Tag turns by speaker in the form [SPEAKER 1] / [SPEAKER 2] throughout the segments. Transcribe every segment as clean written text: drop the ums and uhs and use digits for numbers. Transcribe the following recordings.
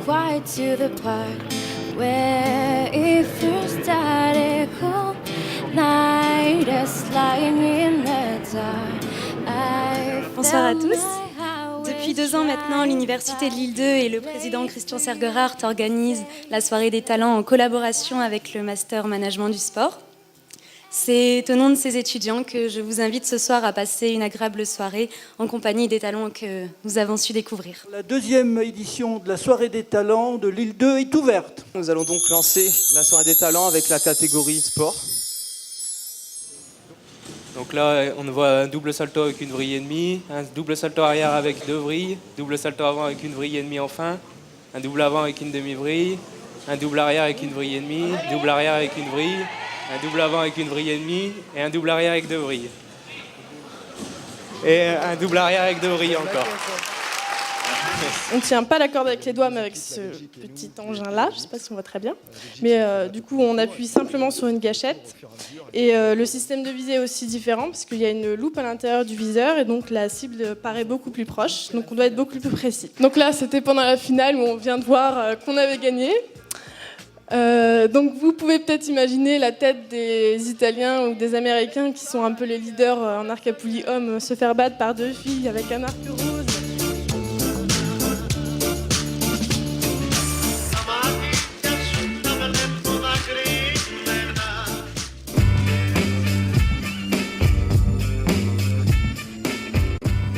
[SPEAKER 1] quiet to the part where it first started. Cold night, us lying in the dark.
[SPEAKER 2] Bonsoir à tous. Depuis 2 ans maintenant, l'Université de Lille 2 et le président Christian Sergerhardt organisent la soirée des talents en collaboration avec le Master Management du Sport. C'est au nom de ces étudiants que je vous invite ce soir à passer une agréable soirée en compagnie des talents que nous avons su découvrir.
[SPEAKER 3] La 2e édition de la soirée des talents de Lille 2 est ouverte.
[SPEAKER 4] Nous allons donc lancer la soirée des talents avec la catégorie sport.
[SPEAKER 5] Donc là, on voit un double salto avec une vrille et demie, un double salto arrière avec 2 vrilles, double salto avant avec une vrille et demie enfin, un double avant avec une demi-vrille, un double arrière avec une vrille et demie, double arrière avec une vrille, un double avant avec une vrille et demie et un double arrière avec 2 vrilles. Et un double arrière avec 2 vrilles encore.
[SPEAKER 6] On ne tient pas la corde avec les doigts, mais avec ce petit engin-là, je ne sais pas si on voit très bien. Mais du coup, on appuie simplement sur une gâchette. Et le système de visée est aussi différent, parce qu'il y a une loupe à l'intérieur du viseur, et donc la cible paraît beaucoup plus proche. Donc on doit être beaucoup plus précis. Donc là, c'était pendant la finale où on vient de voir qu'on avait gagné. Donc vous pouvez peut-être imaginer la tête des Italiens ou des Américains, qui sont un peu les leaders en arc à poulie homme, se faire battre par 2 filles avec un arc rose.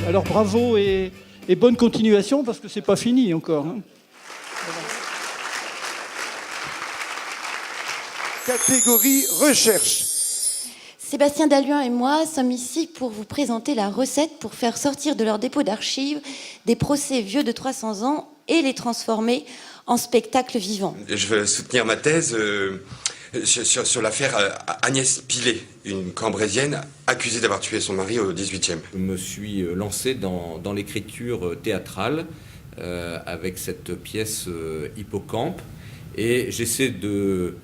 [SPEAKER 3] Alors bravo et bonne continuation, parce que c'est pas fini encore.
[SPEAKER 7] Catégorie recherche.
[SPEAKER 8] Sébastien Dalluin et moi sommes ici pour vous présenter la recette pour faire sortir de leur dépôt d'archives des procès vieux de 300 ans et les transformer en spectacle vivant.
[SPEAKER 9] Je veux soutenir ma thèse sur l'affaire Agnès Pilet, une Cambrésienne accusée d'avoir tué son mari au 18e.
[SPEAKER 10] Je me suis lancé dans l'écriture théâtrale avec cette pièce Hippocampe, et j'essaie de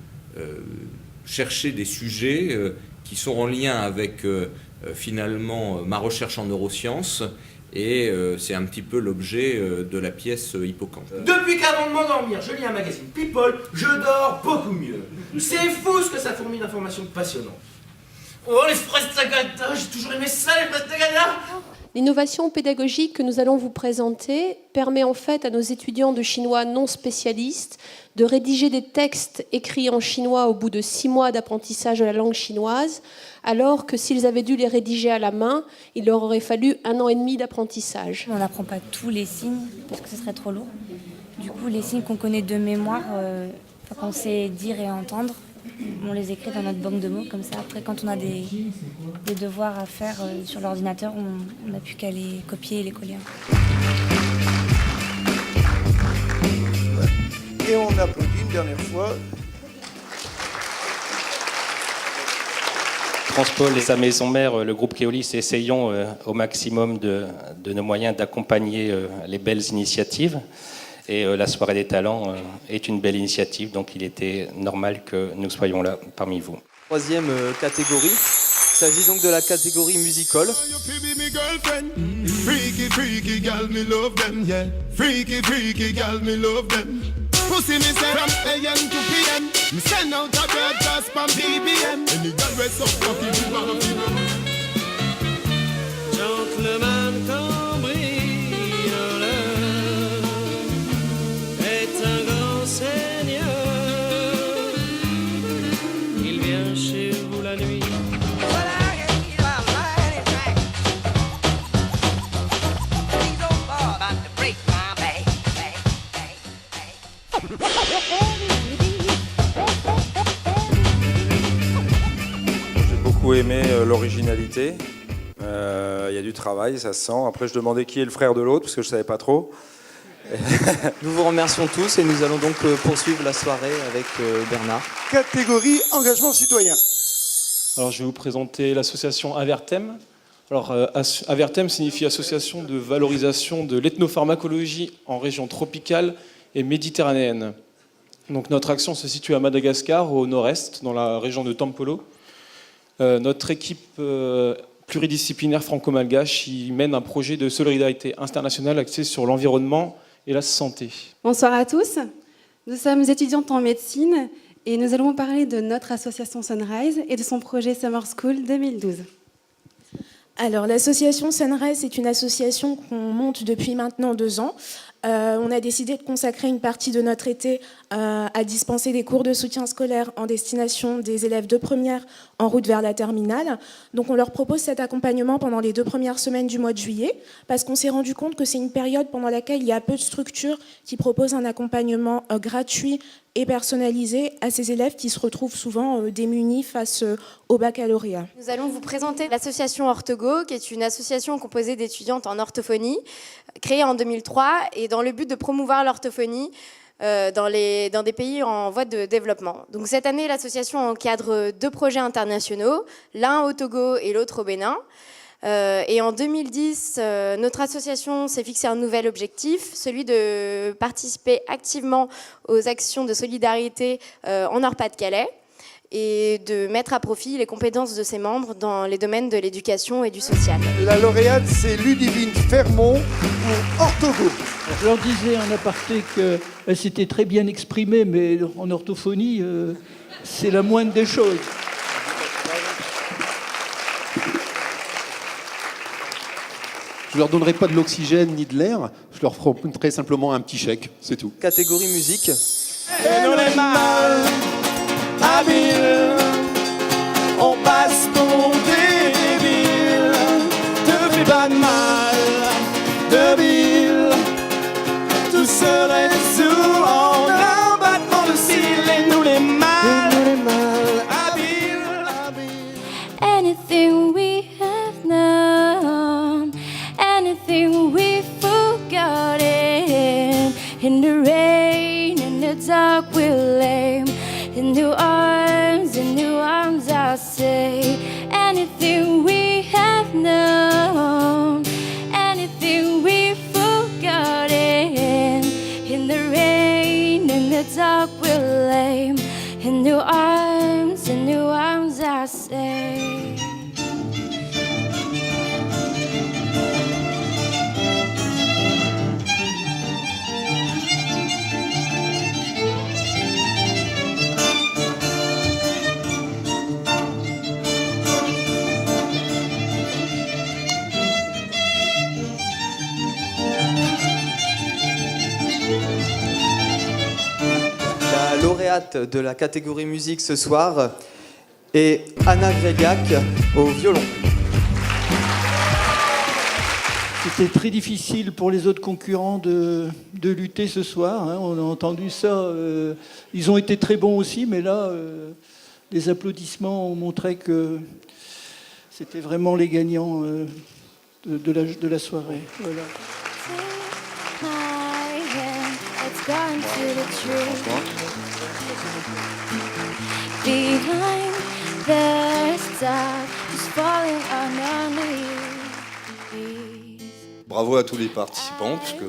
[SPEAKER 10] chercher des sujets qui sont en lien avec finalement ma recherche en neurosciences, et c'est un petit peu l'objet de la pièce Hippocampe.
[SPEAKER 11] Depuis qu'avant de m'endormir, je lis un magazine People, je dors beaucoup mieux. C'est fou ce que ça fourmille d'informations passionnantes. Oh, les fraises tagada, j'ai toujours aimé ça, les fraises tagada.
[SPEAKER 12] L'innovation pédagogique que nous allons vous présenter permet en fait à nos étudiants de chinois non spécialistes de rédiger des textes écrits en chinois au bout de 6 mois d'apprentissage de la langue chinoise, alors que s'ils avaient dû les rédiger à la main, il leur aurait fallu 1 an et demi d'apprentissage.
[SPEAKER 13] On n'apprend pas tous les signes parce que ce serait trop lourd. Du coup, les signes qu'on connaît de mémoire, qu'on sait dire et entendre, on les écrit dans notre banque de mots, comme ça. Après, quand on a des devoirs à faire sur l'ordinateur, on n'a plus qu'à les copier et les coller.
[SPEAKER 7] Et on applaudit une dernière fois.
[SPEAKER 14] Transpol et sa maison mère, le groupe Keolis, essayons au maximum de nos moyens d'accompagner les belles initiatives. Et la soirée des talents est une belle initiative, donc il était normal que nous soyons là parmi vous.
[SPEAKER 4] 3e catégorie, il s'agit donc de la catégorie musical.
[SPEAKER 15] J'ai beaucoup aimé l'originalité. Il y a du travail, ça se sent. Après, je demandais qui est le frère de l'autre, parce que je ne savais pas trop.
[SPEAKER 4] Nous vous remercions tous et nous allons donc poursuivre la soirée avec Bernard.
[SPEAKER 7] Catégorie engagement citoyen.
[SPEAKER 16] Alors, je vais vous présenter l'association Avertem. Alors, Avertem signifie Association de valorisation de l'ethnopharmacologie en région tropicale et méditerranéenne. Donc, notre action se situe à Madagascar, au nord-est, dans la région de Tampolo. Notre équipe pluridisciplinaire franco-malgache y mène un projet de solidarité internationale axé sur l'environnement et la santé.
[SPEAKER 17] Bonsoir à tous. Nous sommes étudiantes en médecine et nous allons vous parler de notre association Sunrise et de son projet Summer School 2012.
[SPEAKER 18] Alors, l'association Sunrise est une association qu'on monte depuis maintenant 2 ans. On a décidé de consacrer une partie de notre été à dispenser des cours de soutien scolaire en destination des élèves de première en route vers la terminale. Donc on leur propose cet accompagnement pendant les 2 premières semaines du mois de juillet, parce qu'on s'est rendu compte que c'est une période pendant laquelle il y a peu de structures qui proposent un accompagnement gratuit et personnalisé à ces élèves qui se retrouvent souvent démunis face au baccalauréat.
[SPEAKER 19] Nous allons vous présenter l'association Orthogo, qui est une association composée d'étudiantes en orthophonie, créée en 2003, et dans le but de promouvoir l'orthophonie dans des pays en voie de développement. Donc cette année, l'association encadre 2 projets internationaux, l'un au Togo et l'autre au Bénin. Et en 2010, notre association s'est fixé un nouvel objectif, celui de participer activement aux actions de solidarité en Nord-Pas-de-Calais et de mettre à profit les compétences de ses membres dans les domaines de l'éducation et du social.
[SPEAKER 7] La lauréate, c'est Ludivine Fermont pour Orthogo.
[SPEAKER 3] Je leur disais en aparté qu'elle s'était très bien exprimée, mais en orthophonie, c'est la moindre des choses.
[SPEAKER 20] Je leur donnerai pas de l'oxygène ni de l'air, je leur ferai simplement un petit chèque, c'est tout.
[SPEAKER 4] Catégorie musique.
[SPEAKER 11] Et nous les mal habiles, on passe pour des débiles, te fais pas de mal, débile, tout se résout en un battement de cils, et nous les mal habiles.
[SPEAKER 1] Anything we have known, anything we've forgotten, in the rain, in the dark we'll aim, in new arms I say, anything we have known, anything we've forgotten, in the rain, in the dark we'll aim, in new arms I say.
[SPEAKER 4] La lauréate de la catégorie musique ce soir est Anna Grégac au violon.
[SPEAKER 3] C'était très difficile pour les autres concurrents de lutter ce soir. Hein. On a entendu ça. Ils ont été très bons aussi, mais là, les applaudissements ont montré que c'était vraiment les gagnants de la soirée. Voilà.
[SPEAKER 1] Gone to the tree behind the star, just falling underneath.
[SPEAKER 21] Bravo à tous les participants, puisque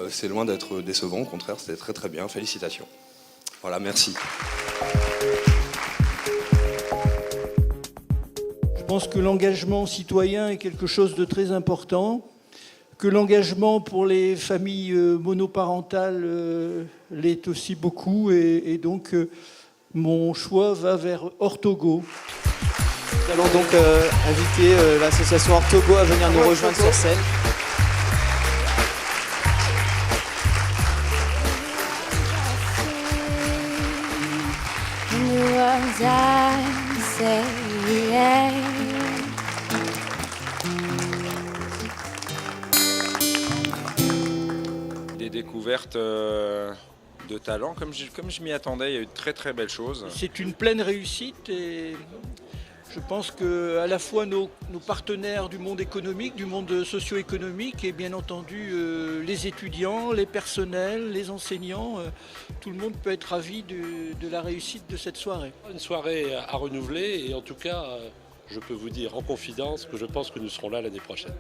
[SPEAKER 21] c'est loin d'être décevant, au contraire, c'était très très bien, félicitations. Voilà, merci.
[SPEAKER 3] Je pense que l'engagement citoyen est quelque chose de très important, que l'engagement pour les familles monoparentales l'est aussi beaucoup, et donc mon choix va vers Orthogo.
[SPEAKER 4] Nous allons donc inviter l'association Orthogo à venir nous rejoindre sur scène.
[SPEAKER 1] New arms I say, yeah.
[SPEAKER 15] Des découvertes de talent, comme je m'y attendais, il y a eu de très très belles choses.
[SPEAKER 3] C'est une pleine réussite, et je pense qu'à la fois nos partenaires du monde économique, du monde socio-économique, et bien entendu les étudiants, les personnels, les enseignants, tout le monde peut être ravi de la réussite de cette soirée.
[SPEAKER 22] Une soirée à renouveler, et en tout cas, je peux vous dire en confidence que je pense que nous serons là l'année prochaine.